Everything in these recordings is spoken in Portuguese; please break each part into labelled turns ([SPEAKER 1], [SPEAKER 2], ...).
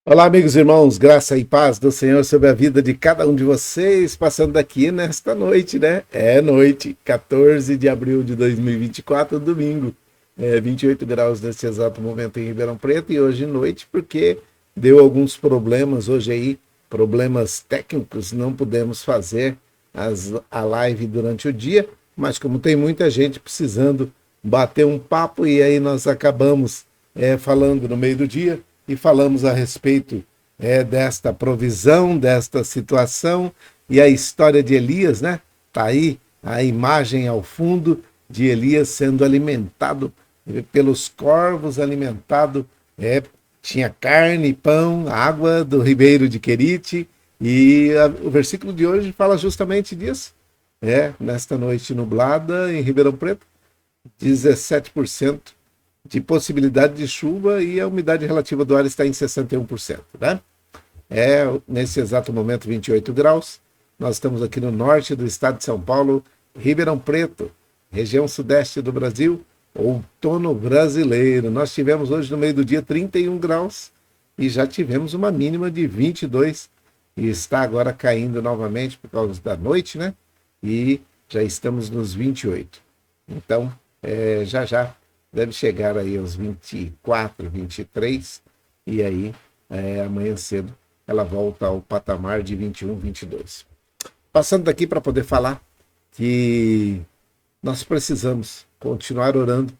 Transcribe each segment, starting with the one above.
[SPEAKER 1] Olá, amigos e irmãos, graça e paz do Senhor sobre a vida de cada um de vocês, passando daqui nesta noite, né? É noite, 14 de abril de 2024, domingo. 28 graus nesse exato momento em Ribeirão Preto e hoje noite, porque deu alguns problemas hoje aí, problemas técnicos, não pudemos fazer a live durante o dia, mas como tem muita gente precisando bater um papo e aí nós acabamos falando no meio do dia e falamos a respeito desta provisão, desta situação e a história de Elias, né? Tá aí a imagem ao fundo de Elias sendo alimentado pelos corvos, alimentado, tinha carne, pão, água do ribeiro de Querite, e o versículo de hoje fala justamente disso. Nesta noite nublada em Ribeirão Preto, 17% de possibilidade de chuva e a umidade relativa do ar está em 61%, né? Nesse exato momento 28 graus. Nós estamos aqui no norte do estado de São Paulo, Ribeirão Preto, região sudeste do Brasil, outono brasileiro. Nós tivemos hoje no meio do dia 31 graus e já tivemos uma mínima de 22 e está agora caindo novamente por causa da noite, né? E já estamos nos 28. Então, já deve chegar aí aos 24, 23, e aí amanhã cedo ela volta ao patamar de 21, 22. Passando daqui para poder falar que nós precisamos continuar orando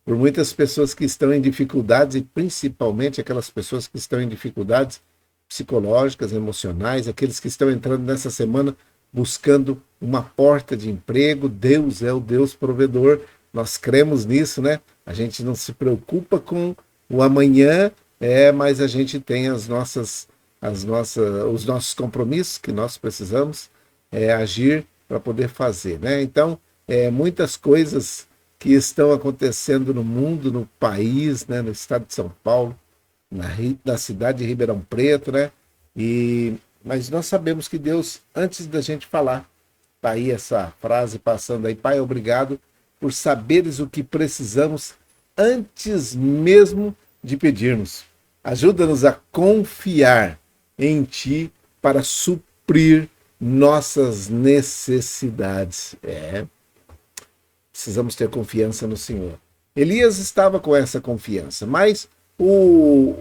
[SPEAKER 1] por muitas pessoas que estão em dificuldades e principalmente aquelas pessoas que estão em dificuldades psicológicas, emocionais, aqueles que estão entrando nessa semana buscando uma porta de emprego. Deus é o Deus provedor. Nós cremos nisso, né? A gente não se preocupa com o amanhã, mas a gente tem os nossos compromissos que nós precisamos agir para poder fazer, né? Então, muitas coisas que estão acontecendo no mundo, no país, né? No estado de São Paulo, na cidade de Ribeirão Preto, né? Mas nós sabemos que Deus, antes da gente falar, tá aí essa frase passando aí: Pai, obrigado por saberes o que precisamos antes mesmo de pedirmos. Ajuda-nos a confiar em Ti para suprir nossas necessidades. Precisamos ter confiança no Senhor. Elias estava com essa confiança, mas o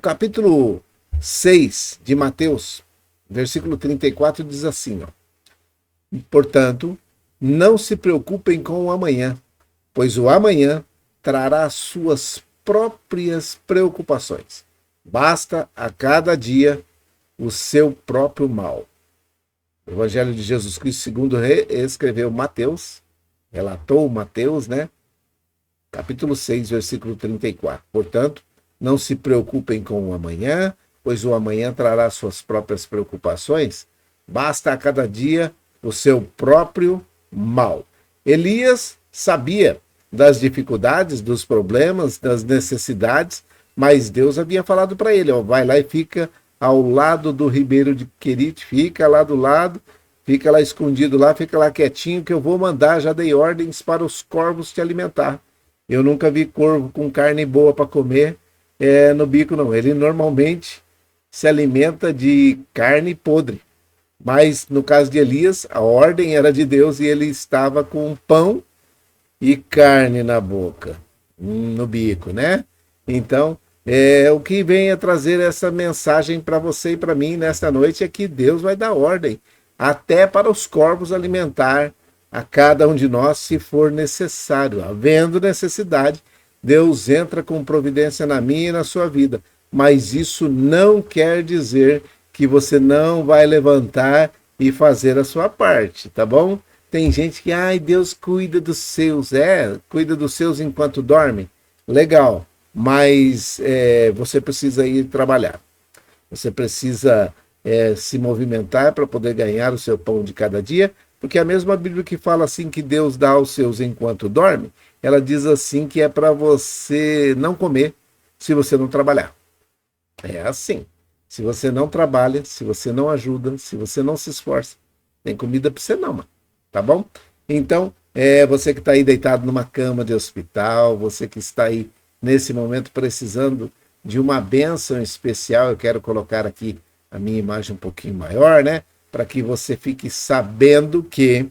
[SPEAKER 1] capítulo 6 de Mateus, versículo 34, diz assim, ó: portanto, não se preocupem com o amanhã, pois o amanhã trará suas próprias preocupações. Basta a cada dia o seu próprio mal. O Evangelho de Jesus Cristo, segundo escreveu Mateus, relatou Mateus, né? Capítulo 6, versículo 34. Portanto, não se preocupem com o amanhã, pois o amanhã trará suas próprias preocupações. Basta a cada dia o seu próprio mal. Elias sabia das dificuldades, dos problemas, das necessidades, mas Deus havia falado para ele, ó, vai lá e fica ao lado do ribeiro de Querite, fica lá do lado, fica lá escondido lá, fica lá quietinho que eu vou mandar, já dei ordens para os corvos te alimentar. Eu nunca vi corvo com carne boa para comer no bico, não. Ele normalmente se alimenta de carne podre. Mas no caso de Elias, a ordem era de Deus e ele estava com pão e carne na boca, no bico, né? Então, o que vem a trazer essa mensagem para você e para mim nesta noite é que Deus vai dar ordem até para os corvos alimentar a cada um de nós se for necessário. Havendo necessidade, Deus entra com providência na minha e na sua vida. Mas isso não quer dizer que você não vai levantar e fazer a sua parte, tá bom? Tem gente que, Deus cuida dos seus, cuida dos seus enquanto dorme. Legal, mas você precisa ir trabalhar. Você precisa se movimentar para poder ganhar o seu pão de cada dia, porque a mesma Bíblia que fala assim que Deus dá aos seus enquanto dorme, ela diz assim que é para você não comer se você não trabalhar. É assim. Se você não trabalha, se você não ajuda, se você não se esforça, tem comida para você não, mano. Tá bom? Então, você que está aí deitado numa cama de hospital, você que está aí nesse momento precisando de uma bênção especial. Eu quero colocar aqui a minha imagem um pouquinho maior, né? Para que você fique sabendo que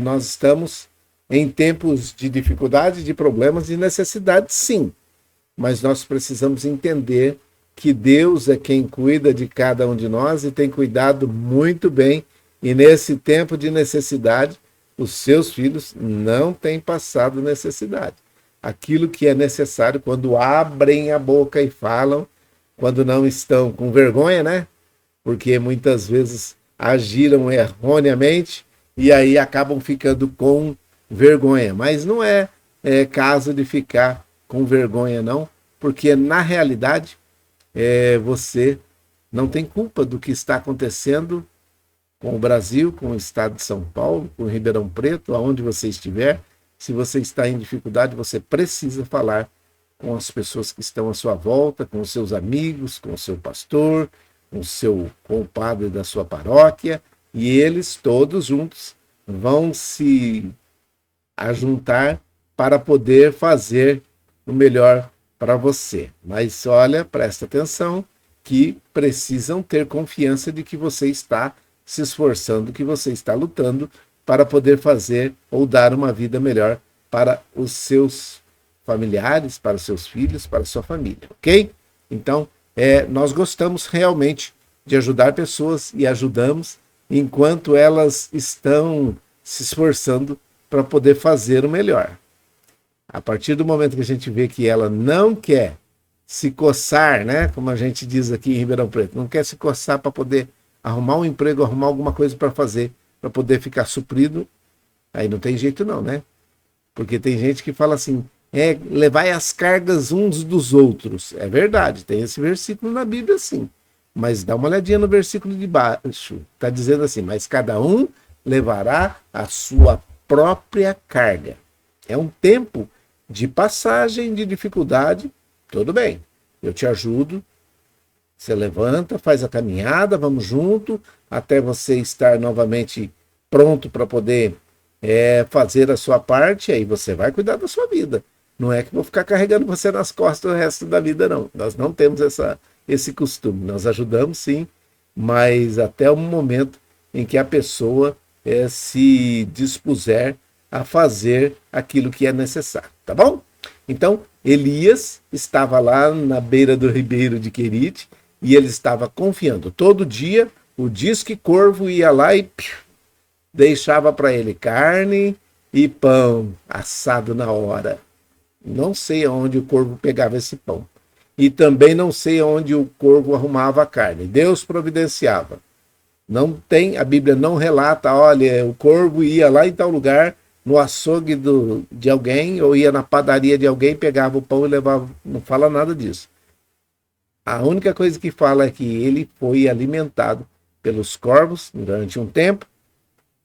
[SPEAKER 1] nós estamos em tempos de dificuldade, de problemas e necessidade, sim. Mas nós precisamos entender que Deus é quem cuida de cada um de nós e tem cuidado muito bem. E nesse tempo de necessidade, os seus filhos não têm passado necessidade. Aquilo que é necessário, quando abrem a boca e falam, quando não estão com vergonha, né? Porque muitas vezes agiram erroneamente e aí acabam ficando com vergonha. Mas não é caso de ficar com vergonha, não, porque na realidade você não tem culpa do que está acontecendo com o Brasil, com o estado de São Paulo, com Ribeirão Preto, aonde você estiver. Se você está em dificuldade, você precisa falar com as pessoas que estão à sua volta, com os seus amigos, com o seu pastor, com o padre da sua paróquia, e eles todos juntos vão se ajuntar para poder fazer o melhor para você. Mas olha, presta atenção, que precisam ter confiança de que você está se esforçando, que você está lutando para poder fazer ou dar uma vida melhor para os seus familiares, para os seus filhos, para a sua família, ok? Então, nós gostamos realmente de ajudar pessoas e ajudamos enquanto elas estão se esforçando para poder fazer o melhor. A partir do momento que a gente vê que ela não quer se coçar, né, como a gente diz aqui em Ribeirão Preto, não quer se coçar para poder arrumar um emprego, arrumar alguma coisa para fazer, para poder ficar suprido, aí não tem jeito não, né? Porque tem gente que fala assim, levai as cargas uns dos outros. É verdade, tem esse versículo na Bíblia, sim. Mas dá uma olhadinha no versículo de baixo. Está dizendo assim, mas cada um levará a sua própria carga. É um tempo de passagem, de dificuldade. Tudo bem, eu te ajudo. Você levanta, faz a caminhada, vamos junto, até você estar novamente pronto para poder fazer a sua parte, aí você vai cuidar da sua vida. Não é que vou ficar carregando você nas costas o resto da vida, não. Nós não temos esse costume. Nós ajudamos, sim, mas até o momento em que a pessoa se dispuser a fazer aquilo que é necessário, tá bom? Então, Elias estava lá na beira do ribeiro de Querite e ele estava confiando. Todo dia, o disque corvo ia lá e deixava para ele carne e pão assado na hora. Não sei onde o corvo pegava esse pão. E também não sei onde o corvo arrumava a carne. Deus providenciava. Não tem, a Bíblia não relata, olha, o corvo ia lá em tal lugar, no açougue de alguém, ou ia na padaria de alguém, pegava o pão e levava. Não fala nada disso. A única coisa que fala é que ele foi alimentado pelos corvos durante um tempo,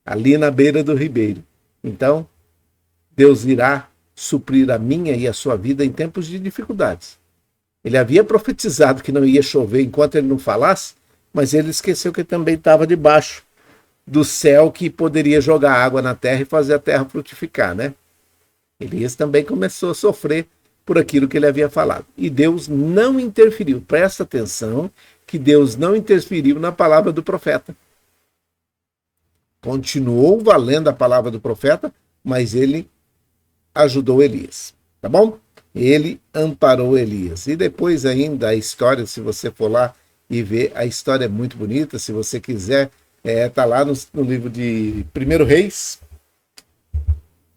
[SPEAKER 1] ali na beira do ribeiro. Então, Deus irá suprir a minha e a sua vida em tempos de dificuldades. Ele havia profetizado que não ia chover enquanto ele não falasse, mas ele esqueceu que também estava debaixo do céu, que poderia jogar água na terra e fazer a terra frutificar, né? Elias também começou a sofrer por aquilo que ele havia falado. E Deus não interferiu. Presta atenção que Deus não interferiu na palavra do profeta. Continuou valendo a palavra do profeta, mas ele ajudou Elias, tá bom? Ele amparou Elias. E depois ainda a história, se você for lá e ver, a história é muito bonita. Se você quiser, tá lá no livro de 1 Reis,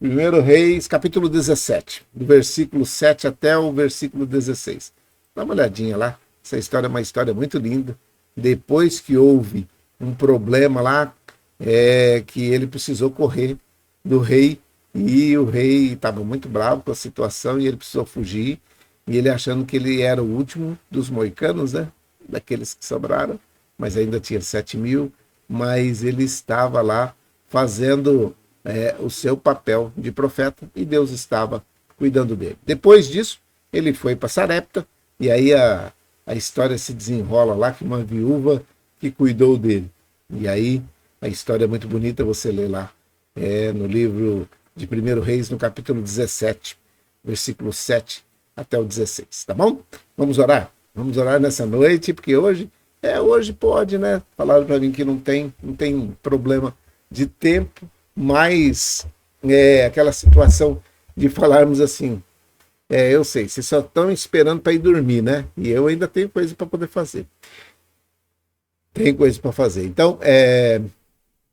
[SPEAKER 1] 1 Reis, capítulo 17, do versículo 7 até o versículo 16. Dá uma olhadinha lá. Essa história é uma história muito linda. Depois que houve um problema lá, que ele precisou correr do rei, e o rei estava muito bravo com a situação e ele precisou fugir, e ele achando que ele era o último dos moicanos, né? Daqueles que sobraram, mas ainda tinha 7.000, mas ele estava lá fazendo o seu papel de profeta e Deus estava cuidando dele. Depois disso, ele foi para Sarepta, e aí a história se desenrola lá, que uma viúva que cuidou dele. E aí a história é muito bonita, você lê lá no livro de 1 Reis, no capítulo 17, versículo 7 até o 16, tá bom? Vamos orar? Vamos orar nessa noite, porque hoje pode, né? Falaram para mim que não tem problema de tempo, mas aquela situação de falarmos assim, eu sei, vocês só estão esperando para ir dormir, né? E eu ainda tenho coisa para poder fazer. Tem coisa para fazer. Então,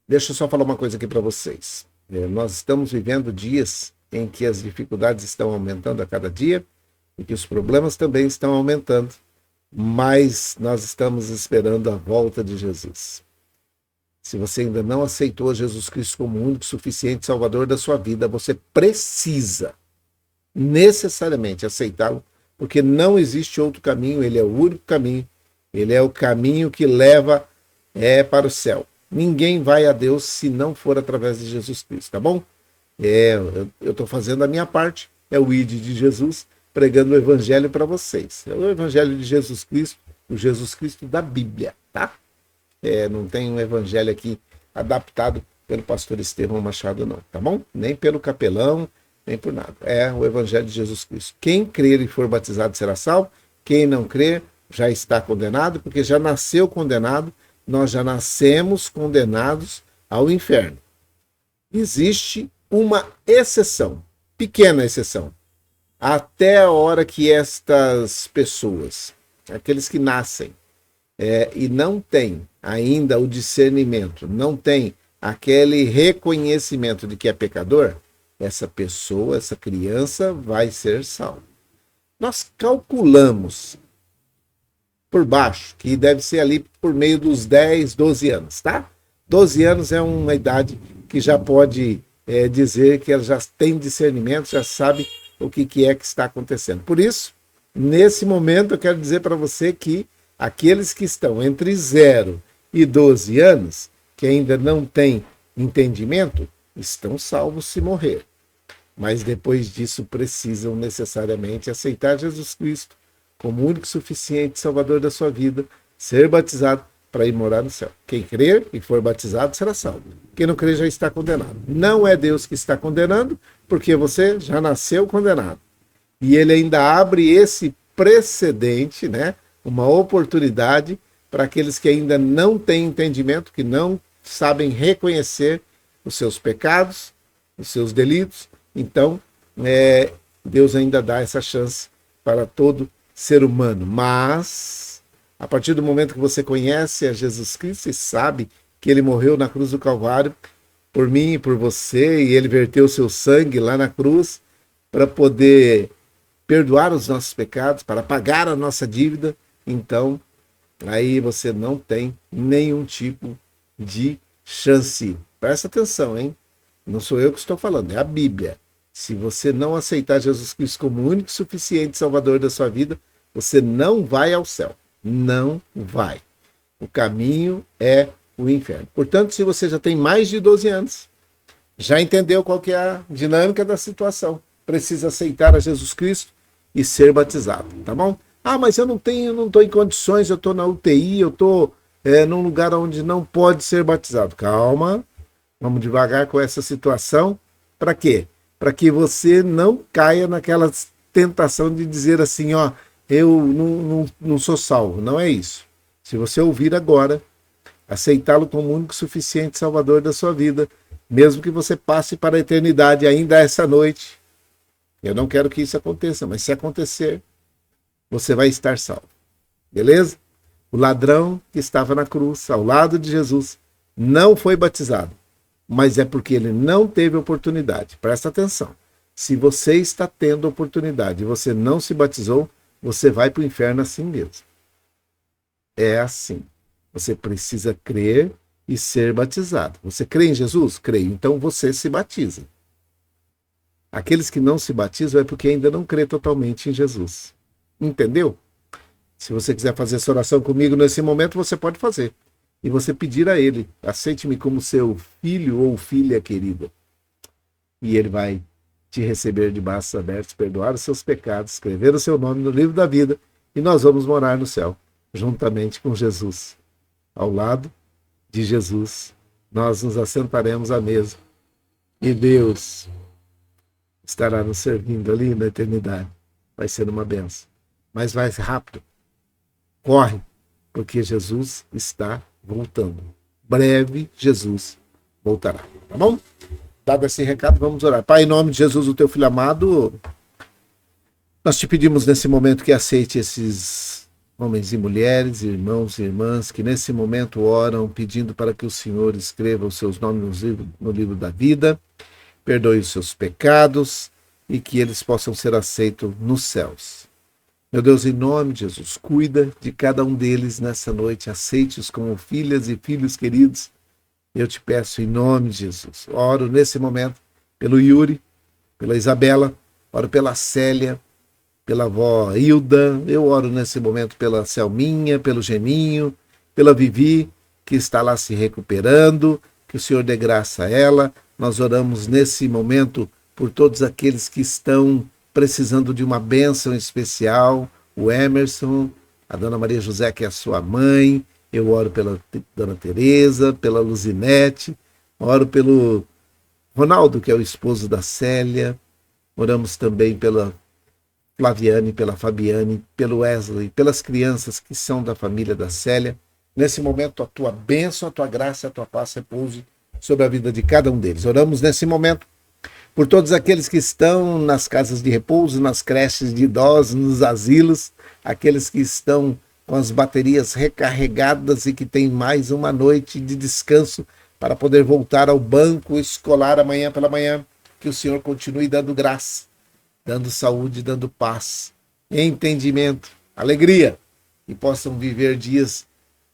[SPEAKER 1] deixa eu só falar uma coisa aqui para vocês. Nós estamos vivendo dias em que as dificuldades estão aumentando a cada dia e que os problemas também estão aumentando, mas nós estamos esperando a volta de Jesus. Se você ainda não aceitou Jesus Cristo como o único suficiente Salvador da sua vida, você precisa necessariamente aceitá-lo, porque não existe outro caminho, ele é o único caminho, ele é o caminho que leva para o céu. Ninguém vai a Deus se não for através de Jesus Cristo, tá bom? Eu estou fazendo a minha parte, é o ID de Jesus, pregando o evangelho para vocês. É o evangelho de Jesus Cristo, o Jesus Cristo da Bíblia, tá? Não tem um evangelho aqui adaptado pelo pastor Estevão Machado, não, tá bom? Nem pelo capelão, nem por nada. É o evangelho de Jesus Cristo. Quem crer e for batizado será salvo, quem não crer já está condenado, porque já nasceu condenado, nós já nascemos condenados ao inferno. Existe uma exceção, pequena exceção, até a hora que estas pessoas, aqueles que nascem e não têm ainda o discernimento, não têm aquele reconhecimento de que é pecador, essa pessoa, essa criança vai ser salva. Nós calculamos por baixo, que deve ser ali por meio dos 10, 12 anos, tá? 12 anos é uma idade que já pode dizer que ela já tem discernimento, já sabe o que é que está acontecendo. Por isso, nesse momento, eu quero dizer para você que aqueles que estão entre 0 e 12 anos, que ainda não têm entendimento, estão salvos se morrer. Mas depois disso precisam necessariamente aceitar Jesus Cristo como único e suficiente Salvador da sua vida, ser batizado para ir morar no céu. Quem crer e for batizado será salvo. Quem não crer já está condenado. Não é Deus que está condenando, porque você já nasceu condenado. E ele ainda abre esse precedente, né, uma oportunidade para aqueles que ainda não têm entendimento, que não sabem reconhecer os seus pecados, os seus delitos. Então, Deus ainda dá essa chance para todo ser humano. Mas, a partir do momento que você conhece a Jesus Cristo e sabe que ele morreu na cruz do Calvário por mim e por você, e ele verteu o seu sangue lá na cruz para poder perdoar os nossos pecados, para pagar a nossa dívida, então aí você não tem nenhum tipo de chance. Presta atenção, hein? Não sou eu que estou falando, é a Bíblia. Se você não aceitar Jesus Cristo como o único e suficiente Salvador da sua vida, você não vai ao céu. Não vai. O caminho é o inferno. Portanto, se você já tem mais de 12 anos, já entendeu qual que é a dinâmica da situação, precisa aceitar a Jesus Cristo e ser batizado, tá bom? Ah, mas eu não estou em condições, eu estou na UTI, eu estou num lugar onde não pode ser batizado. Calma, vamos devagar com essa situação. Para quê? Para que você não caia naquela tentação de dizer assim, ó, eu não sou salvo. Não é isso. Se você ouvir agora, aceitá-lo como o único suficiente Salvador da sua vida, mesmo que você passe para a eternidade ainda essa noite, eu não quero que isso aconteça, mas se acontecer, você vai estar salvo. Beleza? O ladrão que estava na cruz, ao lado de Jesus, não foi batizado, mas é porque ele não teve oportunidade. Presta atenção. Se você está tendo oportunidade e você não se batizou, você vai para o inferno assim mesmo. É assim. Você precisa crer e ser batizado. Você crê em Jesus? Creio. Então você se batiza. Aqueles que não se batizam é porque ainda não crê totalmente em Jesus. Entendeu? Se você quiser fazer essa oração comigo nesse momento, você pode fazer. E você pedir a ele, aceite-me como seu filho ou filha querida. E ele vai te receber de braços abertos, perdoar os seus pecados, escrever o seu nome no livro da vida, e nós vamos morar no céu, juntamente com Jesus. Ao lado de Jesus, nós nos assentaremos à mesa. E Deus estará nos servindo ali na eternidade. vai ser uma benção. Mas vai rápido. Corre, porque Jesus está voltando. Breve, Jesus voltará. Tá bom? Dado esse recado, vamos orar. Pai, em nome de Jesus, o teu filho amado, nós te pedimos nesse momento que aceite esses homens e mulheres, irmãos e irmãs, que nesse momento oram, pedindo para que o Senhor escreva os seus nomes no livro da vida, perdoe os seus pecados e que eles possam ser aceitos nos céus. Meu Deus, em nome de Jesus, cuida de cada um deles nessa noite, aceite-os como filhas e filhos queridos. Eu te peço em nome de Jesus. Oro nesse momento pelo Yuri, pela Isabela, oro pela Célia, pela avó Hilda, eu oro nesse momento pela Selminha, pelo Geninho, pela Vivi, que está lá se recuperando, que o Senhor dê graça a ela. Nós oramos nesse momento por todos aqueles que estão precisando de uma bênção especial, o Emerson, a Dona Maria José, que é a sua mãe, eu oro pela Dona Tereza, pela Luzinete, oro pelo Ronaldo, que é o esposo da Célia, oramos também pela Flaviane, pela Fabiane, pelo Wesley, pelas crianças que são da família da Célia. Nesse momento, a tua bênção, a tua graça, a tua paz repouse sobre a vida de cada um deles. Oramos nesse momento por todos aqueles que estão nas casas de repouso, nas creches de idosos, nos asilos, aqueles que estão com as baterias recarregadas e que têm mais uma noite de descanso para poder voltar ao banco escolar amanhã pela manhã. Que o Senhor continue dando graça, dando saúde, dando paz, entendimento, alegria, e possam viver dias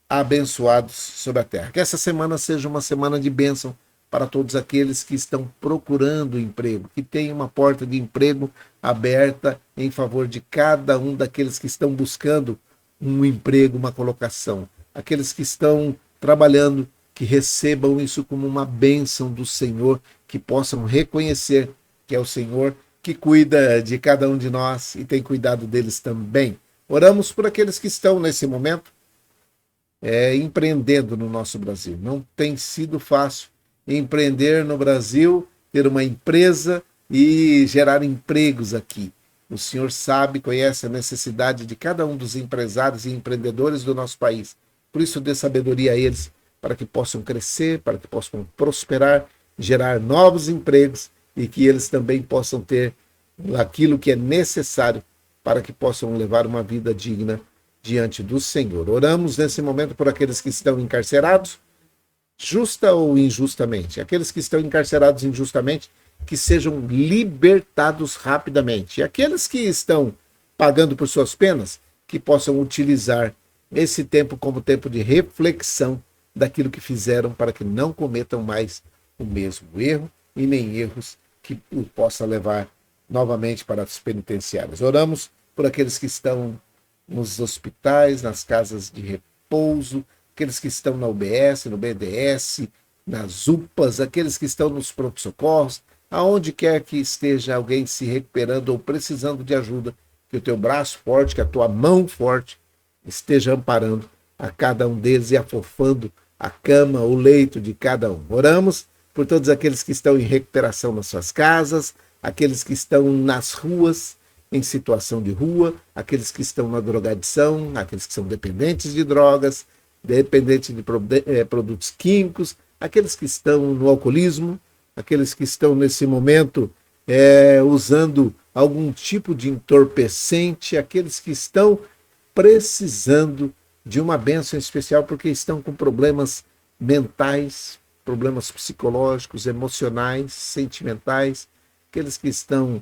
[SPEAKER 1] abençoados sobre a terra. Que essa semana seja uma semana de bênção para todos aqueles que estão procurando emprego, que tem uma porta de emprego aberta em favor de cada um daqueles que estão buscando um emprego, uma colocação. Aqueles que estão trabalhando, que recebam isso como uma bênção do Senhor, que possam reconhecer que é o Senhor que cuida de cada um de nós e tem cuidado deles também. Oramos por aqueles que estão nesse momento empreendendo no nosso Brasil. Não tem sido fácil empreender no Brasil, ter uma empresa e gerar empregos aqui. O Senhor sabe, conhece a necessidade de cada um dos empresários e empreendedores do nosso país. Por isso, dê sabedoria a eles para que possam crescer, para que possam prosperar, gerar novos empregos e que eles também possam ter aquilo que é necessário para que possam levar uma vida digna diante do Senhor. Oramos nesse momento por aqueles que estão encarcerados, justa ou injustamente. Aqueles que estão encarcerados injustamente, que sejam libertados rapidamente. E aqueles que estão pagando por suas penas, que possam utilizar esse tempo como tempo de reflexão daquilo que fizeram para que não cometam mais o mesmo erro e nem erros que o possa levar novamente para as penitenciárias. Oramos por aqueles que estão nos hospitais, nas casas de repouso, aqueles que estão na UBS, no BDS, nas UPAs, aqueles que estão nos pronto-socorros, aonde quer que esteja alguém se recuperando ou precisando de ajuda, que o teu braço forte, que a tua mão forte esteja amparando a cada um deles e afofando a cama, o leito de cada um. Oramos por todos aqueles que estão em recuperação nas suas casas, aqueles que estão nas ruas, em situação de rua, aqueles que estão na drogadição, aqueles que são dependentes de drogas, dependentes de produtos químicos, aqueles que estão no alcoolismo, aqueles que estão nesse momento usando algum tipo de entorpecente, aqueles que estão precisando de uma bênção especial porque estão com problemas mentais, problemas psicológicos, emocionais, sentimentais, aqueles que estão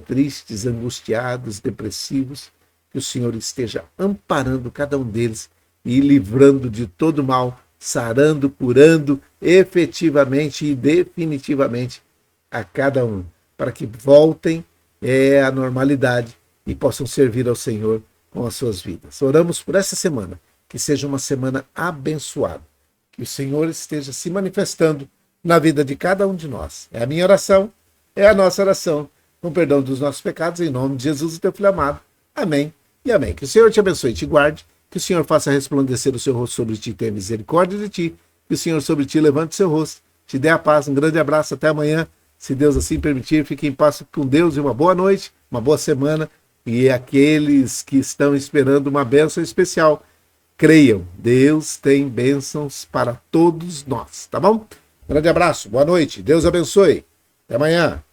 [SPEAKER 1] tristes, angustiados, depressivos, que o Senhor esteja amparando cada um deles e livrando de todo mal, sarando, curando efetivamente e definitivamente a cada um, para que voltem à normalidade e possam servir ao Senhor com as suas vidas. Oramos por essa semana, que seja uma semana abençoada, que o Senhor esteja se manifestando na vida de cada um de nós. É a minha oração, é a nossa oração, com perdão dos nossos pecados, em nome de Jesus, o teu Filho amado. Amém e amém. Que o Senhor te abençoe e te guarde, que o Senhor faça resplandecer o seu rosto sobre ti e tenha misericórdia de ti, que o Senhor sobre ti levante o seu rosto, te dê a paz. Um grande abraço, até amanhã, se Deus assim permitir. Fique em paz com Deus e uma boa noite, uma boa semana E aqueles que estão esperando uma bênção especial, creiam, Deus tem bênçãos para todos nós, tá bom? Grande abraço, boa noite, Deus abençoe. Até amanhã.